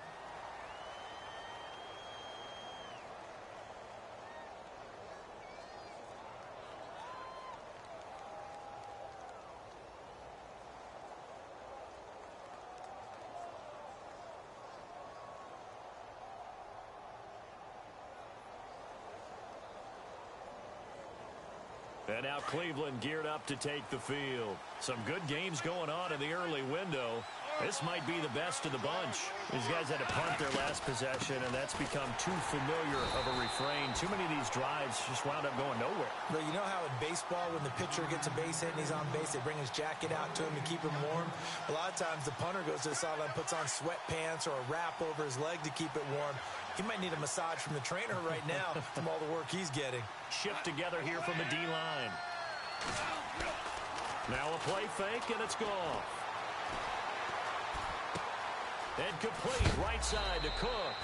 And now Cleveland geared up to take the field. Some good games going on in the early window. This might be the best of the bunch. These guys had to punt their last possession, and that's become too familiar of a refrain. Too many of these drives just wound up going nowhere.
But you know how in baseball, when the pitcher gets a base hit and he's on base, they bring his jacket out to him to keep him warm? A lot of times the punter goes to the sideline, puts on sweatpants or a wrap over his leg to keep it warm. He might need a massage from the trainer right now from all the work he's getting.
Shift together here from the D-line. Now a play fake, and it's gone. And complete right side to Cook.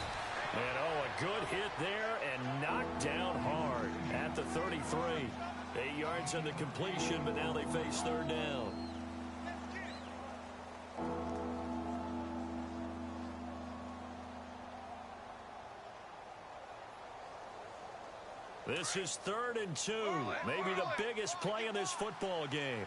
And a good hit there and knocked down hard at the 33. 8 yards on the completion, but now they face 3rd down. This is 3rd and 2. Maybe the biggest play in this football game.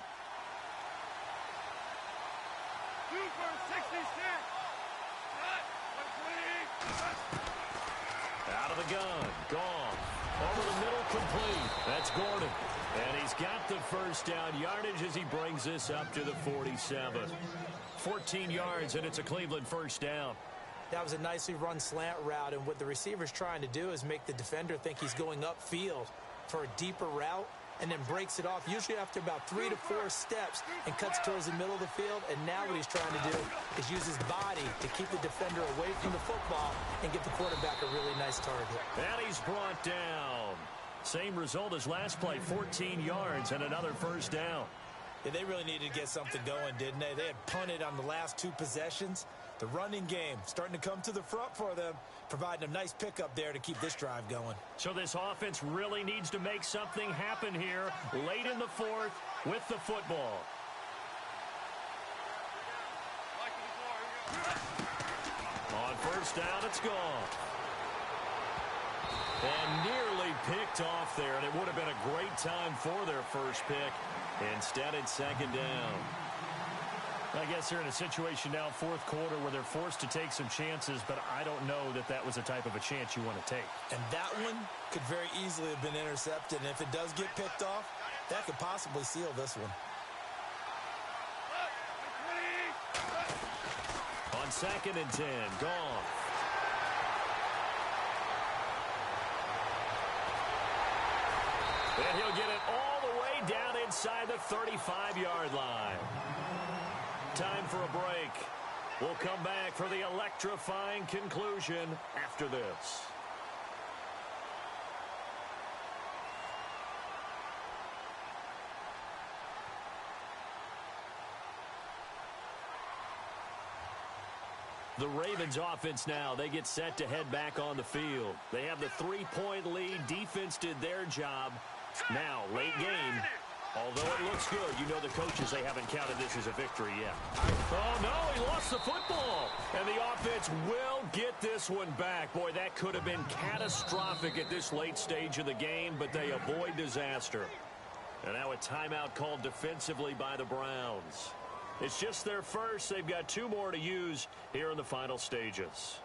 Out of the gun. Gone. Over the middle, complete. That's Gordon. And he's got the first down yardage as he brings this up to the 47. 14 yards, and it's a Cleveland first down.
That was a nicely run slant route, and what the receiver's trying to do is make the defender think he's going upfield for a deeper route, and then breaks it off, usually after about 3 to 4 steps, and cuts towards the middle of the field. And now what he's trying to do is use his body to keep the defender away from the football and give the quarterback a really nice target.
And he's brought down. Same result as last play, 14 yards and another first down.
Yeah, they really needed to get something going, didn't they? They had punted on the last 2 possessions. The running game starting to come to the front for them, providing a nice pickup there to keep this drive going. So this offense really needs to make something happen here late in the fourth with the football. On first down, it's gone. And nearly picked off there, and it would have been a great time for their first pick. Instead, it's second down. I guess they're in a situation now, fourth quarter, where they're forced to take some chances, but I don't know that that was the type of a chance you want to take. And that one could very easily have been intercepted, and if it does get picked off, that could possibly seal this one.
On 2nd and 10, gone. And he'll get it all the way down inside the 35-yard line. Time for a break. We'll come back for the electrifying conclusion after this. The Ravens offense now, they get set to head back on the field. They have the 3-point lead. Defense did their job. Now, late game. Although it looks good, you know the coaches, they haven't counted this as a victory yet. Oh, no, he lost the football. And the offense will get this one back. Boy, that could have been catastrophic at this late stage of the game, but they avoid disaster. And now a timeout called defensively by the Browns. It's just their first. They've got 2 more to use here in the final stages.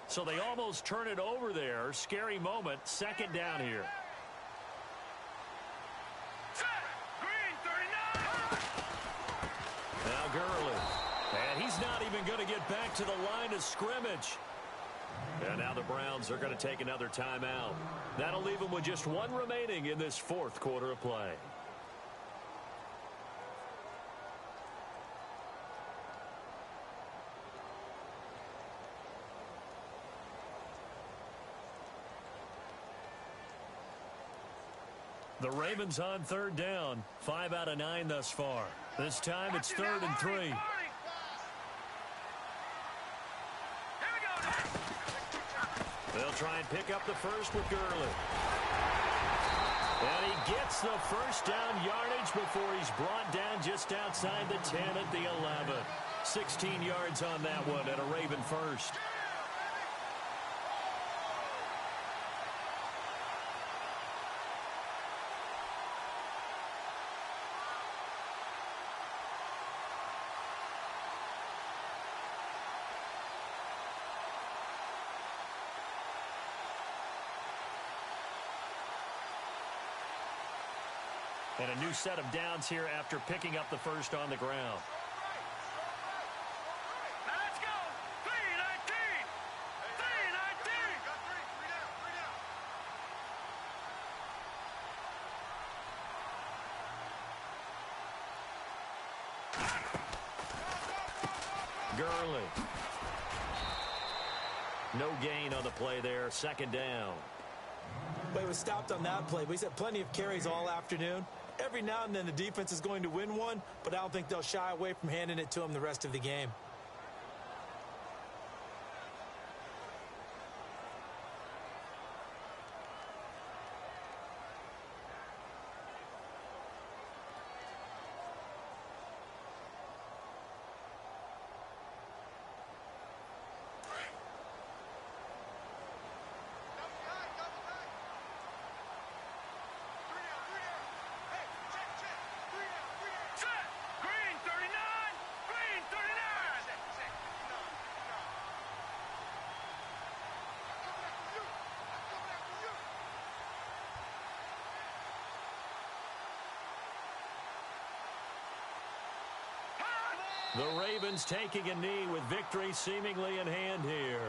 So they almost turn it over there. Scary moment. Second down here. Now Gurley. And he's not even going to get back to the line of scrimmage. And now the Browns are going to take another timeout. That'll leave them with just 1 remaining in this fourth quarter of play. The Ravens on third down. 5 out of 9 thus far. This time it's 3rd and 3. They'll try and pick up the first with Gurley. And he gets the first down yardage before he's brought down just outside the 10 at the 11. 16 yards on that one at a Raven first. And a new set of downs here after picking up the first on the ground.
Now let's go. 3-19. 3-19.
Gurley. No gain on the play there. Second down.
But he was stopped on that play. But he's had plenty of carries all afternoon. Every now and then the defense is going to win one, but I don't think they'll shy away from handing it to him the rest of the game.
The Ravens taking a knee with victory seemingly in hand here.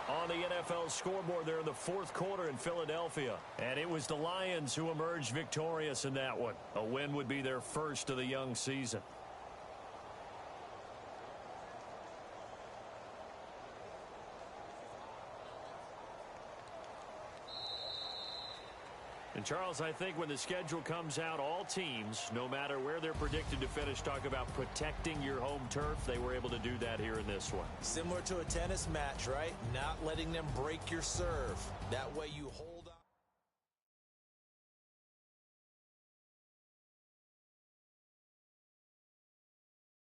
On the NFL scoreboard there in the fourth quarter in Philadelphia. And it was the Lions who emerged victorious in that one. A win would be their first of the young season. And, Charles, I think when the schedule comes out, all teams, no matter where they're predicted to finish, talk about protecting your home turf. They were able to do that here in this one.
Similar to a tennis match, right? Not letting them break your serve. That way you hold